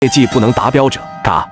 业绩不能达标者，嘎。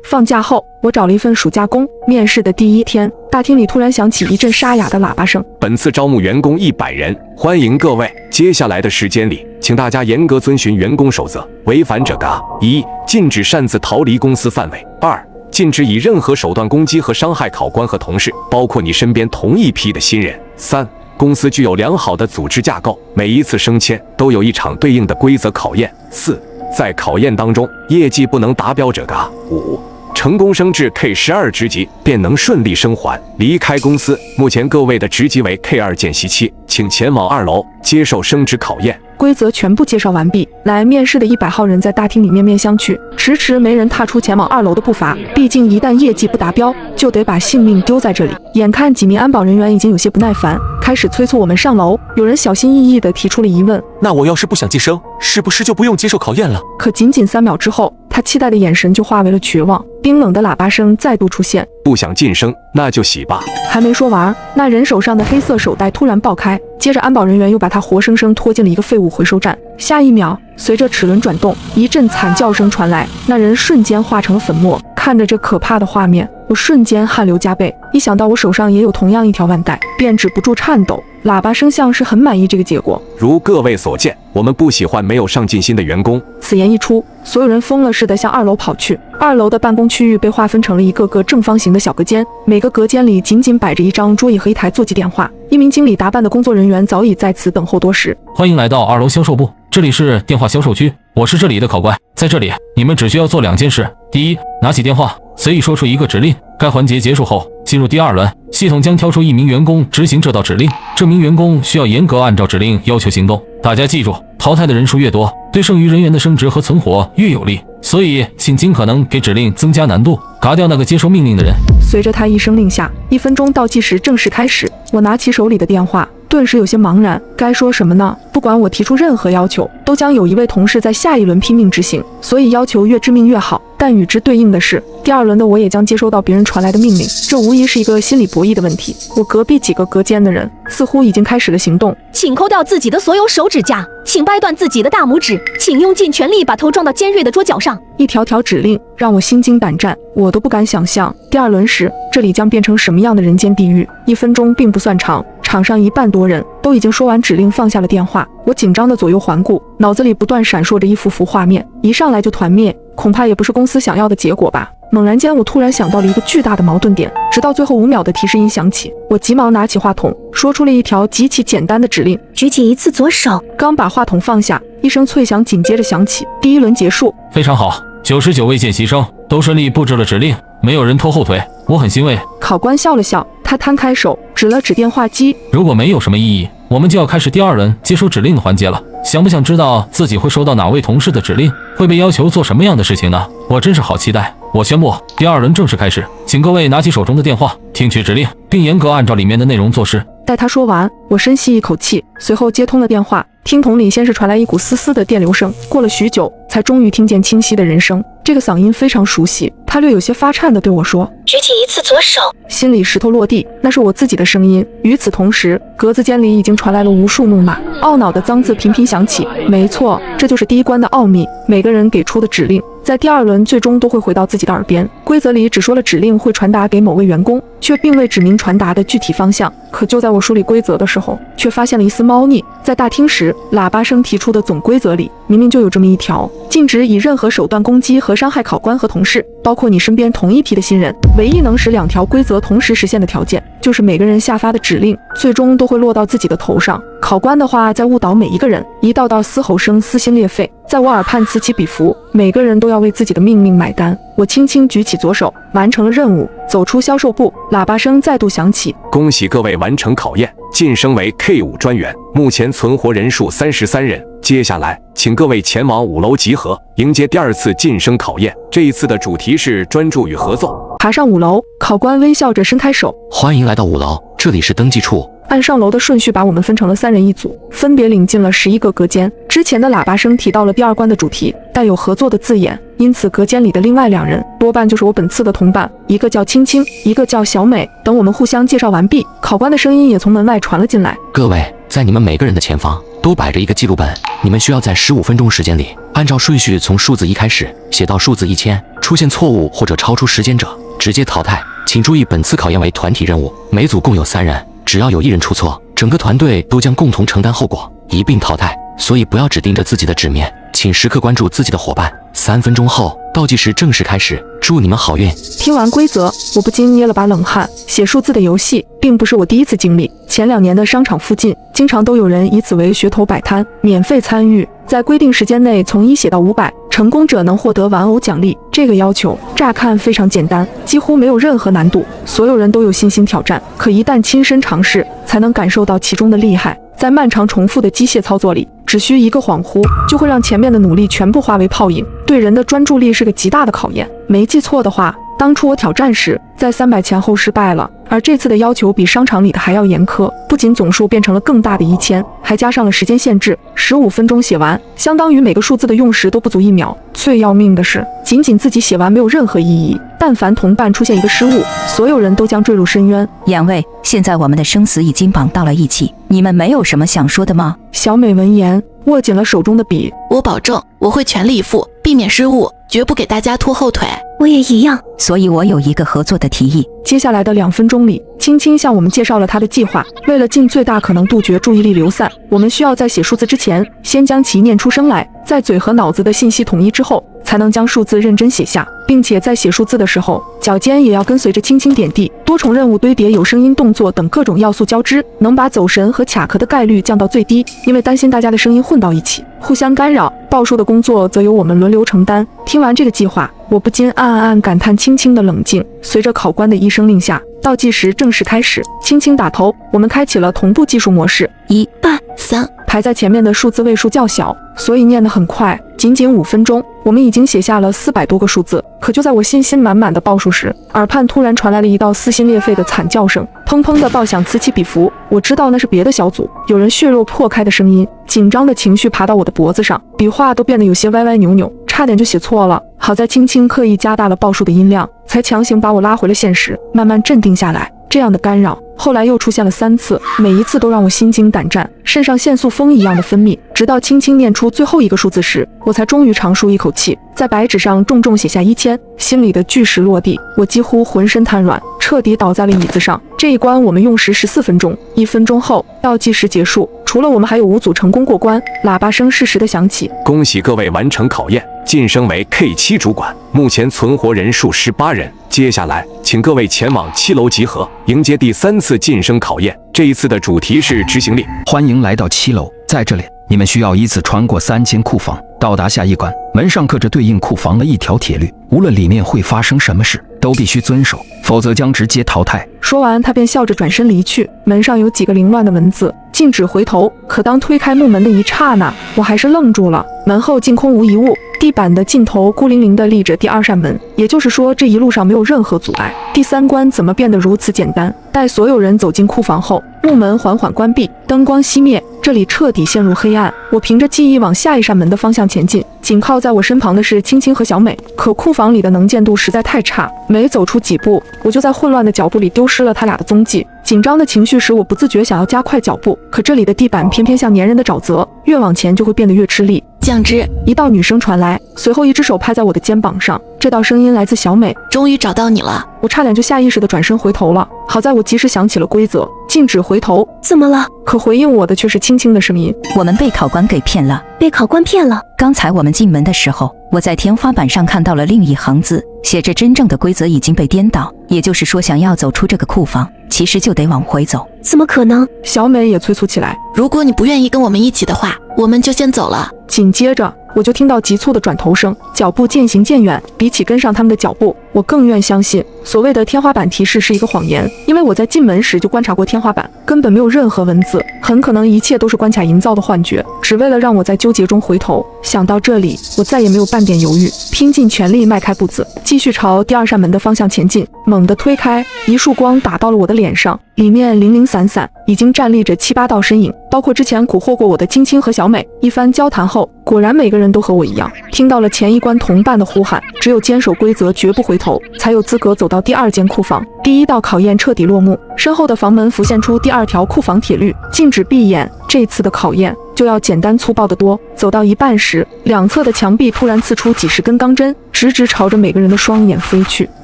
放假后，我找了一份暑假工。面试的第一天，大厅里突然响起一阵沙哑的喇叭声。本次招募员工100人，欢迎各位。接下来的时间里，请大家严格遵循员工守则，违反者嘎：1. 禁止擅自逃离公司范围；2. 禁止以任何手段攻击和伤害考官和同事，包括你身边同一批的新人；3. 公司具有良好的组织架构，每一次升迁都有一场对应的规则考验；4. 在考验当中，业绩不能达标者嘎；5. 成功升至 K12 职级，便能顺利升还离开公司。目前各位的职级为 K2 见习期，请前往2楼接受升职考验。规则全部介绍完毕，来面试的100号人在大厅里面面相觑，迟迟没人踏出前往2楼的步伐。毕竟一旦业绩不达标，就得把性命丢在这里。眼看几名安保人员已经有些不耐烦，开始催促我们上楼。有人小心翼翼地提出了疑问：那我要是不想晋升，是不是就不用接受考验了？可仅仅3秒之后，他期待的眼神就化为了绝望。冰冷的喇叭声再度出现：不想晋升，那就洗吧。还没说完，那人手上的黑色手袋突然爆开，接着安保人员又把他活生生拖进了一个废物回收站。下一秒，随着齿轮转动，一阵惨叫声传来，那人瞬间化成了粉末。看着这可怕的画面，我瞬间汗流浃背。一想到我手上也有同样一条腕带，便止不住颤抖。喇叭声像是很满意这个结果。如各位所见，我们不喜欢没有上进心的员工。此言一出，所有人疯了似的向2楼跑去。2楼的办公区域被划分成了一个个正方形的小隔间，每个隔间里仅仅摆着一张桌椅和一台座机电话。一名经理打扮的工作人员早已在此等候多时。欢迎来到2楼销售部，这里是电话销售区，我是这里的考官。在这里，你们只需要做2件事：第一，拿起电话，随意说出一个指令。该环节结束后，进入第2轮，系统将挑出1名员工执行这道指令，这名员工需要严格按照指令要求行动。大家记住，淘汰的人数越多，对剩余人员的升职和存活越有利，所以请尽可能给指令增加难度，嘎掉那个接收命令的人。随着他一声令下，1分钟倒计时正式开始。我拿起手里的电话，顿时有些茫然，该说什么呢？不管我提出任何要求，都将有一位同事在下一轮拼命执行，所以要求越致命越好。但与之对应的是，第2轮的我也将接收到别人传来的命令，这无疑是一个心理博弈的问题。我隔壁几个隔间的人似乎已经开始了行动。请抠掉自己的所有手指甲，请掰断自己的大拇指，请用尽全力把头撞到尖锐的桌角上。一条条指令让我心惊胆战，我都不敢想象第2轮时这里将变成什么样的人间地狱。1分钟并不算长，场上1半多人都已经说完指令，放下了电话。我紧张的左右环顾，脑子里不断闪烁着一幅幅画面，一上来就团灭，恐怕也不是公司想要的结果吧。猛然间，我突然想到了一个巨大的矛盾点，直到最后5秒的提示音响起，我急忙拿起话筒，说出了一条极其简单的指令：举起一次左手。刚把话筒放下，一声脆响紧接着响起，第1轮结束。非常好，99位见习生都顺利布置了指令，没有人拖后腿，我很欣慰。考官笑了笑，他摊开手指了指电话机。如果没有什么异议，我们就要开始第2轮接收指令的环节了。想不想知道自己会收到哪位同事的指令，会被要求做什么样的事情呢？我真是好期待。我宣布第2轮正式开始，请各位拿起手中的电话，听取指令，并严格按照里面的内容做事。待他说完，我深吸一口气，随后接通了电话。听筒里先是传来一股丝丝的电流声，过了许久，才终于听见清晰的人声。这个嗓音非常熟悉，他略有些发颤地对我说：举起一次左手。心里石头落地，那是我自己的声音。与此同时，格子间里已经传来了无数怒骂，懊恼的脏字频频响起。没错，这就是第1关的奥秘，每个人给出的指令在第2轮最终都会回到自己的耳边。规则里只说了指令会传达给某位员工，却并未指明传达的具体方向。可就在我梳理规则的时候，却发现了一丝猫腻。在大厅时，喇叭声提出的总规则里明明就有这么一条：禁止以任何手段攻击和伤害考官和同事，包括你身边同一批的新人。唯一能使2条规则同时实现的条件，就是每个人下发的指令最终都会落到自己的头上。考官的话在误导每一个人，一道道嘶吼声撕心裂肺，在我耳畔此起彼伏，每个人都要为自己的命令买单。我轻轻举起左手，完成了任务，走出销售部，喇叭声再度响起：恭喜各位完成考验，晋升为 K5 专员，目前存活人数33人。接下来，请各位前往5楼集合，迎接第2次晋升考验。这一次的主题是专注与合作。爬上5楼，考官微笑着伸开手：欢迎来到5楼，这里是登记处。按上楼的顺序把我们分成了3人一组，分别领进了11个隔间。之前的喇叭声提到了第2关的主题，带有合作的字眼，因此隔间里的另外2人多半就是我本次的同伴，一个叫青青，一个叫小美。等我们互相介绍完毕，考官的声音也从门外传了进来：各位，在你们每个人的前方都摆着一个记录本，你们需要在15分钟时间里，按照顺序从数字1开始写到数字1000，出现错误或者超出时间者直接淘汰。请注意，本次考验为团体任务，每组共有3人，只要有1人出错，整个团队都将共同承担后果，一并淘汰。所以不要只盯着自己的纸面，请时刻关注自己的伙伴。3分钟后，倒计时正式开始，祝你们好运。听完规则，我不禁捏了把冷汗。写数字的游戏并不是我第一次经历，前2年的商场附近经常都有人以此为噱头摆摊，免费参与，在规定时间内从1写到500，成功者能获得玩偶奖励。这个要求乍看非常简单，几乎没有任何难度，所有人都有信心挑战。可一旦亲身尝试，才能感受到其中的厉害。在漫长重复的机械操作里，只需一个恍惚，就会让前面的努力全部化为泡影，对人的专注力是个极大的考验。没记错的话，当初我挑战时，在300前后失败了，而这次的要求比商场里的还要严苛，不仅总数变成了更大的1000，还加上了时间限制，15分钟写完，相当于每个数字的用时都不足1秒。最要命的是，仅仅自己写完没有任何意义，但凡同伴出现一个失误，所有人都将坠入深渊。两位，现在我们的生死已经绑到了一起，你们没有什么想说的吗？小美闻言，握紧了手中的笔。我保证，我会全力以赴，避免失误，绝不给大家拖后腿。我也一样。所以我有一个合作的提议。接下来的2分钟里，青青向我们介绍了他的计划。为了尽最大可能杜绝注意力流散，我们需要在写数字之前，先将其念出声来，在嘴和脑子的信息统一之后，才能将数字认真写下，并且在写数字的时候，脚尖也要跟随着轻轻点地。多重任务堆叠、有声音、动作等各种要素交织，能把走神和卡壳的概率降到最低。因为担心大家的声音混到一起，互相干扰，报数的工作则由我们轮流承担。听完这个计划，我不禁暗感叹青青的冷静。随着考官的一声令下，倒计时正式开始。轻轻打头，我们开启了同步计数模式。1、8、3。排在前面的数字位数较小，所以念得很快。仅仅5分钟，我们已经写下了400多个数字。可就在我信心满满的报数时，耳畔突然传来了一道撕心裂肺的惨叫声，砰砰的爆响，此起彼伏。我知道那是别的小组有人血肉破开的声音。紧张的情绪爬到我的脖子上，笔画都变得有些歪歪扭扭，差点就写错了。好在青青刻意加大了报数的音量，才强行把我拉回了现实，慢慢镇定下来。这样的干扰后来又出现了3次，每一次都让我心惊胆战，肾上腺素风一样的分泌。直到轻轻念出最后一个数字时，我才终于长舒一口气，在白纸上重重写下1000，心里的巨石落地，我几乎浑身瘫软，彻底倒在了椅子上。这一关我们用时14分钟，1分钟后倒计时结束，除了我们还有5组成功过关。喇叭声适时的响起，恭喜各位完成考验，晋升为 K7 主管，目前存活人数18人。接下来请各位前往7楼集合，迎接第3次晋升考验。这一次的主题是执行力。欢迎来到7楼，在这里你们需要依次穿过3间库房，到达下一关。门上刻着对应库房的一条铁律，无论里面会发生什么事，都必须遵守，否则将直接淘汰。说完，他便笑着转身离去。门上有几个凌乱的文字，禁止回头。可当推开木门的一刹那，我还是愣住了。门后竟空无一物，地板的尽头孤零零地立着第2扇门，也就是说，这一路上没有任何阻碍。第3关怎么变得如此简单？待所有人走进库房后，木门缓缓关闭，灯光熄灭，这里彻底陷入黑暗。我凭着记忆往下一扇门的方向前进，紧靠在我身旁的是青青和小美。可库房里的能见度实在太差，每走出几步，我就在混乱的脚步里丢失了他俩的踪迹。紧张的情绪使我不自觉想要加快脚步，可这里的地板偏偏像粘人的沼泽，越往前就会变得越吃力。酱汁，一道女声传来，随后一只手拍在我的肩膀上。这道声音来自小美。终于找到你了。我差点就下意识地转身回头了，好在我及时想起了规则，禁止回头。怎么了？可回应我的却是轻轻的声音。我们被考官给骗了。被考官骗了？刚才我们进门的时候，我在天花板上看到了另一行字，写着真正的规则已经被颠倒，也就是说想要走出这个库房，其实就得往回走。怎么可能？小美也催促起来。如果你不愿意跟我们一起的话，我们就先走了。紧接着我就听到急促的转头声，脚步渐行渐远。比起跟上他们的脚步，我更愿相信所谓的天花板提示是一个谎言，因为我在进门时就观察过天花板，根本没有任何文字，很可能一切都是关卡营造的幻觉，只为了让我在纠结中回头。想到这里，我再也没有半点犹豫，拼尽全力迈开步子，继续朝第2扇门的方向前进。猛地推开，一束光打到了我的脸上，里面零零散散，已经站立着7、8道身影，包括之前蛊惑过我的青青和小美。一番交谈后，果然每个人都和我一样，听到了前一关同伴的呼喊，只有坚守规则绝不回头，才有资格走到到第2间库房。第1道考验彻底落幕，身后的房门浮现出第2条库房铁律：禁止闭眼。这次的考验就要简单粗暴得多。走到一半时，两侧的墙壁突然刺出几十根钢针，直直朝着每个人的双眼飞去，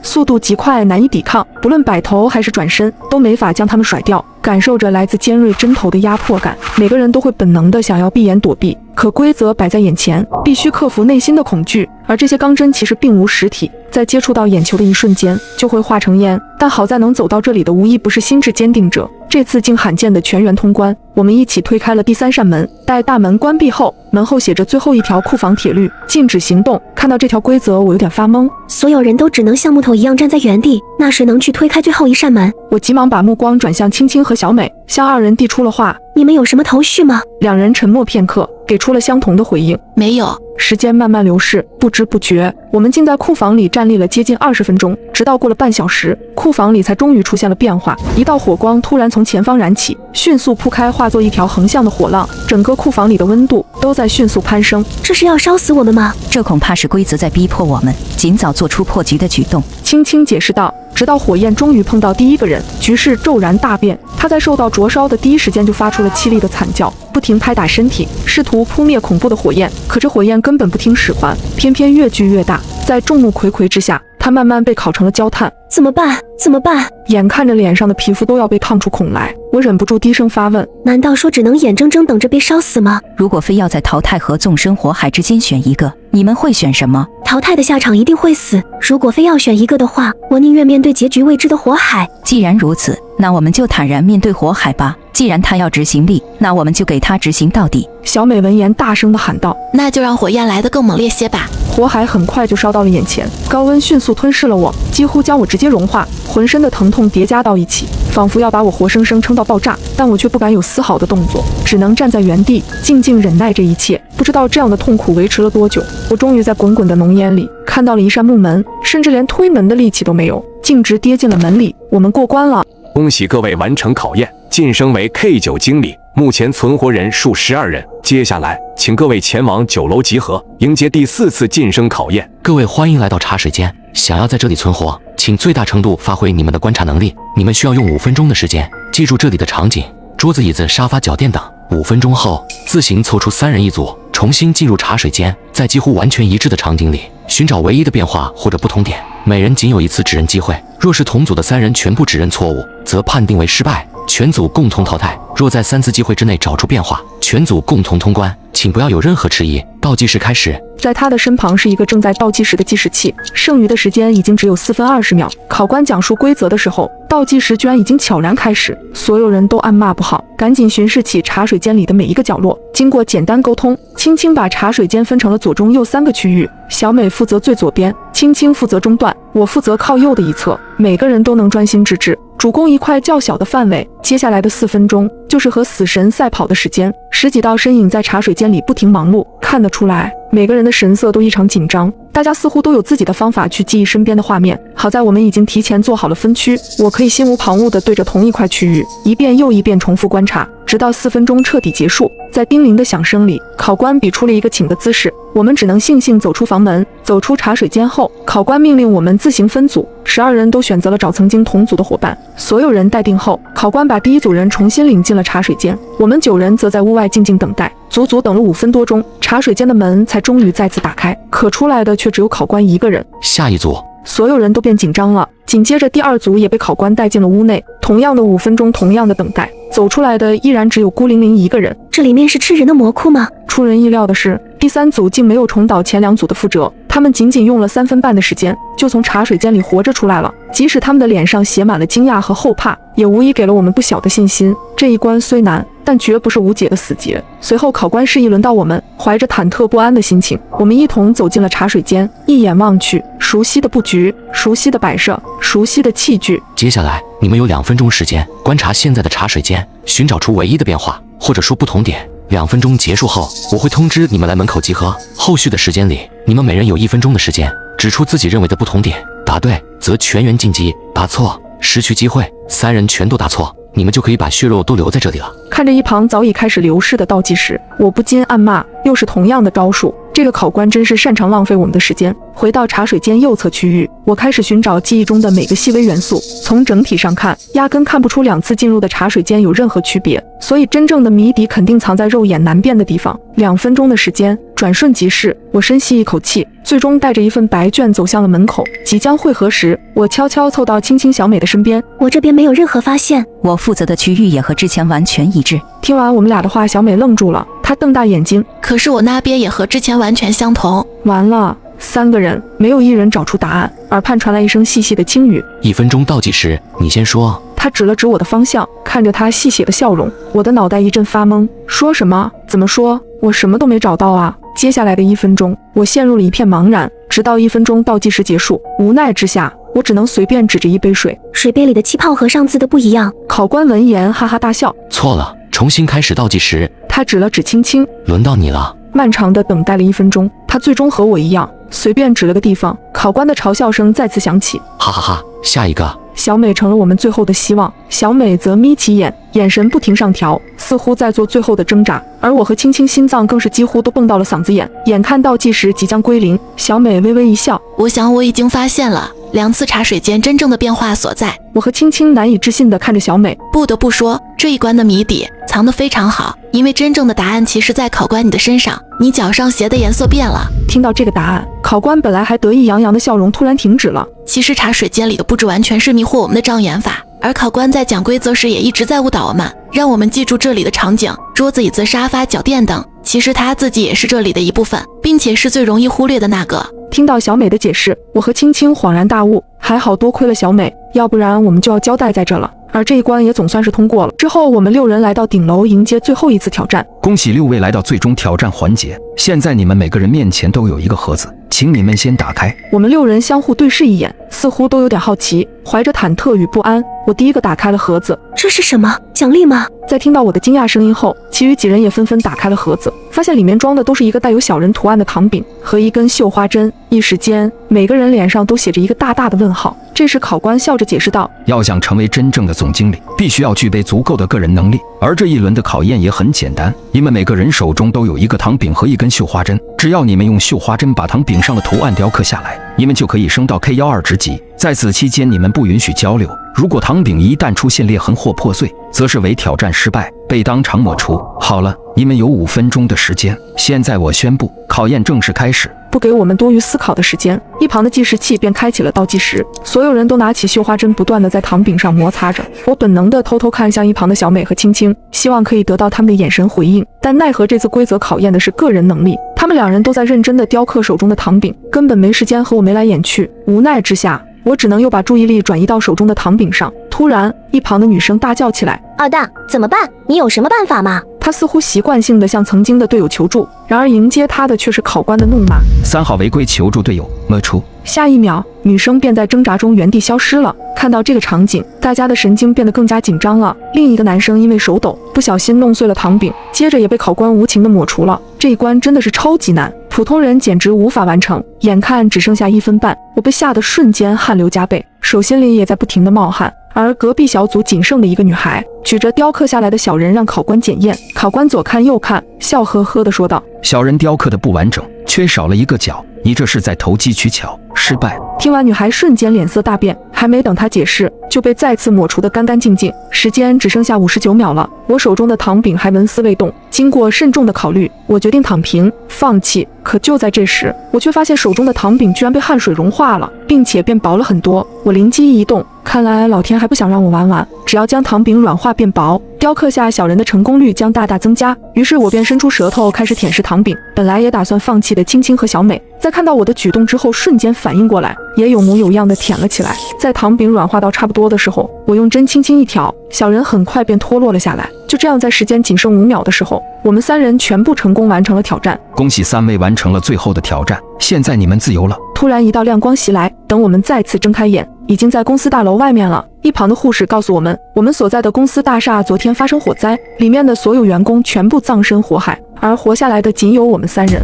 速度极快，难以抵抗。不论摆头还是转身，都没法将它们甩掉。感受着来自尖锐针头的压迫感，每个人都会本能的想要闭眼躲避。可规则摆在眼前，必须克服内心的恐惧。而这些钢针其实并无实体，在接触到眼球的一瞬间就会化成烟。但好在能走到这里的无一不是心智坚定者，这次竟罕见的全员通关。我们一起推开了第3扇门，待大门关闭后，门后写着最后一条库房铁律：禁止行动。看到这条规则，我有点发懵。所有人都只能像木头一样站在原地，那谁能去推开最后一扇门？我急忙把目光转向青青和小美，向2人递出了话：你们有什么头绪吗？2人沉默片刻，给出了相同的回应：没有。时间慢慢流逝，不知不觉，我们竟在库房里站立了接近20分钟，直到过了半小时，库房里才终于出现了变化。一道火光突然从前方燃起，迅速铺开，化作一条横向的火浪，整个库房里的温度都在迅速攀升。这是要烧死我们吗？这恐怕是规则在逼迫我们尽早做出破局的举动。青青解释道。直到火焰终于碰到第1个人，局势骤然大变。他在受到灼烧的第一时间就发出了凄厉的惨叫，不停拍打身体，试图扑灭恐怖的火焰。可这火焰根本不听使唤，偏偏越聚越大。在众目睽睽之下，他慢慢被烤成了焦炭。怎么办？怎么办？眼看着脸上的皮肤都要被烫出孔来，我忍不住低声发问：难道说只能眼睁睁等着被烧死吗？如果非要在淘汰和纵生火海之间选一个，你们会选什么？淘汰的下场一定会死。如果非要选一个的话，我宁愿面对结局未知的火海。既然如此，那我们就坦然面对火海吧。既然他要执行力，那我们就给他执行到底。小美闻言大声地喊道：那就让火焰来得更猛烈些吧。火海很快就烧到了眼前，高温迅速吞噬了我，几乎将我直接融化，浑身的疼痛叠加到一起，仿佛要把我活生生撑到爆炸。但我却不敢有丝毫的动作，只能站在原地静静忍耐这一切。不知道这样的痛苦维持了多久，我终于在滚滚的浓烟里看到了一扇木门，甚至连推门的力气都没有，径直跌进了门里。我们过关了，恭喜各位完成考验，晋升为 K9 经理。目前存活人数12人，接下来请各位前往9楼集合，迎接第4次晋升考验。各位欢迎来到茶水间，想要在这里存活，请最大程度发挥你们的观察能力。你们需要用5分钟的时间，记住这里的场景、桌子、椅子、沙发、脚垫等。5分钟后，自行凑出3人一组，重新进入茶水间，在几乎完全一致的场景里，寻找唯一的变化或者不同点。每人仅有1次指认机会，若是同组的3人全部指认错误，则判定为失败，全组共同淘汰。若在3次机会之内找出变化，全组共同通关。请不要有任何迟疑，倒计时开始。在他的身旁是一个正在倒计时的计时器，剩余的时间已经只有4分20秒。考官讲述规则的时候，倒计时居然已经悄然开始，所有人都暗骂不好，赶紧巡视起茶水间里的每一个角落。经过简单沟通，青青把茶水间分成了左中右3个区域，小美负责最左边，青青负责中段，我负责靠右的一侧。每个人都能专心致志，主攻一块较小的范围。接下来的4分钟就是和死神赛跑的时间，10几道身影在茶水间里不停忙碌，看得出来每个人的神色都异常紧张，大家似乎都有自己的方法去记忆身边的画面。好在我们已经提前做好了分区，我可以心无旁骛地对着同一块区域一遍又一遍重复观察，直到4分钟彻底结束。在叮铃的响声里，考官比出了一个请的姿势，我们只能悻悻走出房门。走出茶水间后，考官命令我们自行分组，12人都选择了找曾经同组的伙伴。所有人待定后，考官把第1组人重新领进了茶水间，我们9人则在屋外静静等待。足足等了5分多钟，茶水间的门才终于再次打开，可出来的却只有考官1个人。下一组，所有人都变紧张了。紧接着第2组也被考官带进了屋内，同样的5分钟，同样的等待，走出来的依然只有孤零零1个人。这里面是吃人的魔窟吗？出人意料的是，第3组竟没有重蹈前2组的覆辙，他们仅仅用了3分半的时间，就从茶水间里活着出来了。即使他们的脸上写满了惊讶和后怕，也无疑给了我们不小的信心。这一关虽难，但绝不是无解的死结。随后考官示意轮到我们，怀着忐忑不安的心情，我们一同走进了茶水间。一眼望去，熟悉的布局，熟悉的摆设，熟悉的器具。接下来你们有2分钟时间观察现在的茶水间，寻找出唯一的变化或者说不同点。2分钟结束后，我会通知你们来门口集合。后续的时间里，你们每人有1分钟的时间，指出自己认为的不同点。答对则全员晋级，答错失去机会。3人全都答错，你们就可以把血肉都留在这里了。看着一旁早已开始流逝的倒计时，我不禁暗骂，又是同样的招数，这个考官真是擅长浪费我们的时间。回到茶水间右侧区域，我开始寻找记忆中的每个细微元素。从整体上看，压根看不出2次进入的茶水间有任何区别，所以真正的谜底肯定藏在肉眼难辨的地方。2分钟的时间转瞬即逝，我深吸一口气，最终带着一份白卷走向了门口。即将汇合时，我悄悄凑到青青小美的身边，我这边没有任何发现。我负责的区域也和之前完全一致。听完我们俩的话，小美愣住了，她瞪大眼睛，可是我那边也和之前完全相同。完了，3个人没有一人找出答案。耳畔传来一声细细的轻语1分钟倒计时，你先说。他指了指我的方向，看着他戏谑的笑容，我的脑袋一阵发懵。说什么？怎么说？我什么都没找到啊！接下来的1分钟，我陷入了一片茫然，直到1分钟倒计时结束，无奈之下，我只能随便指着一杯水，水杯里的气泡和上次的不一样。考官闻言哈哈大笑，错了，重新开始倒计时。他指了指青青，轮到你了。漫长的等待了1分钟，他最终和我一样，随便指了个地方。考官的嘲笑声再次响起，哈哈哈，下一个。小美成了我们最后的希望，小美则眯起眼，眼神不停上调，似乎在做最后的挣扎。而我和青青心脏更是几乎都蹦到了嗓子眼。眼看倒计时即将归零，小美微微一笑，我想我已经发现了2次茶水间真正的变化所在。我和青青难以置信地看着小美，不得不说，这一关的谜底藏得非常好，因为真正的答案其实在考官你的身上，你脚上鞋的颜色变了。听到这个答案，考官本来还得意洋洋的笑容突然停止了。其实茶水间里的布置完全是迷惑我们的障眼法，而考官在讲规则时也一直在误导我们，让我们记住这里的场景，桌子、椅子、沙发、脚垫等。其实他自己也是这里的一部分，并且是最容易忽略的那个。听到小美的解释，我和青青恍然大悟，还好多亏了小美，要不然我们就要交代在这了。而这一关也总算是通过了。之后我们6人来到顶楼迎接最后一次挑战。恭喜6位来到最终挑战环节，现在你们每个人面前都有一个盒子，请你们先打开。我们6人相互对视一眼，似乎都有点好奇，怀着忐忑与不安，我第一个打开了盒子。这是什么？奖励吗？在听到我的惊讶声音后，其余几人也纷纷打开了盒子，发现里面装的都是一个带有小人图案的糖饼和一根绣花针。一时间，每个人脸上都写着一个大大的问号。这时考官笑着解释道，要想成为真正的总经理，必须要具备足够的个人能力，而这一轮的考验也很简单，你们每个人手中都有一个糖饼和一根绣花针，只要你们用绣花针把糖饼上的图案雕刻下来，你们就可以升到 K12职级。在此期间，你们不允许交流，如果糖饼一旦出现裂痕或破碎，则是为挑战失败，被当场抹除。好了，你们有5分钟的时间，现在我宣布，考验正式开始。不给我们多余思考的时间，一旁的计时器便开启了倒计时。所有人都拿起绣花针，不断地在糖饼上摩擦着。我本能地偷偷看向一旁的小美和青青，希望可以得到他们的眼神回应。但奈何这次规则考验的是个人能力，他们2人都在认真地雕刻手中的糖饼，根本没时间和我眉来眼去。无奈之下，我只能又把注意力转移到手中的糖饼上。突然，一旁的女生大叫起来：“二蛋，怎么办？你有什么办法吗？”她似乎习惯性地向曾经的队友求助，然而迎接她的却是考官的怒骂：“3号违规求助队友，抹除。”下一秒，女生便在挣扎中原地消失了。看到这个场景，大家的神经变得更加紧张了。另一个男生因为手抖，不小心弄碎了糖饼，接着也被考官无情地抹除了。这一关真的是超级难，普通人简直无法完成。眼看只剩下1分半，我被吓得瞬间汗流浃背，手心里也在不停地冒汗。而隔壁小组仅剩的一个女孩举着雕刻下来的小人让考官检验。考官左看右看，笑呵呵地说道：“小人雕刻的不完整，缺少了一个角，你这是在投机取巧，失败。”听完，女孩瞬间脸色大变，还没等她解释，就被再次抹除得干干净净。时间只剩下59秒了，我手中的糖饼还纹丝未动。经过慎重的考虑，我决定躺平放弃。可就在这时，我却发现手中的糖饼居然被汗水融化了，并且变薄了很多。我灵机一动，看来老天还不想让我玩完，只要将糖饼软化变薄，雕刻下小人的成功率将大大增加。于是我便伸出舌头开始舔舐糖饼。本来也打算放弃的青青和小美，在看到我的举动之后，瞬间反应过来，也有模有样的舔了起来。在糖饼软化到差不多的时候，我用针轻轻一挑，小人很快便脱落了下来。就这样，在时间仅剩5秒的时候，我们3人全部成功完成了挑战。恭喜3位完成了最后的挑战，现在你们自由了。突然一道亮光袭来，等我们再次睁开眼，已经在公司大楼外面了。一旁的护士告诉我们，我们所在的公司大厦昨天发生火灾，里面的所有员工全部葬身火海，而活下来的仅有我们3人。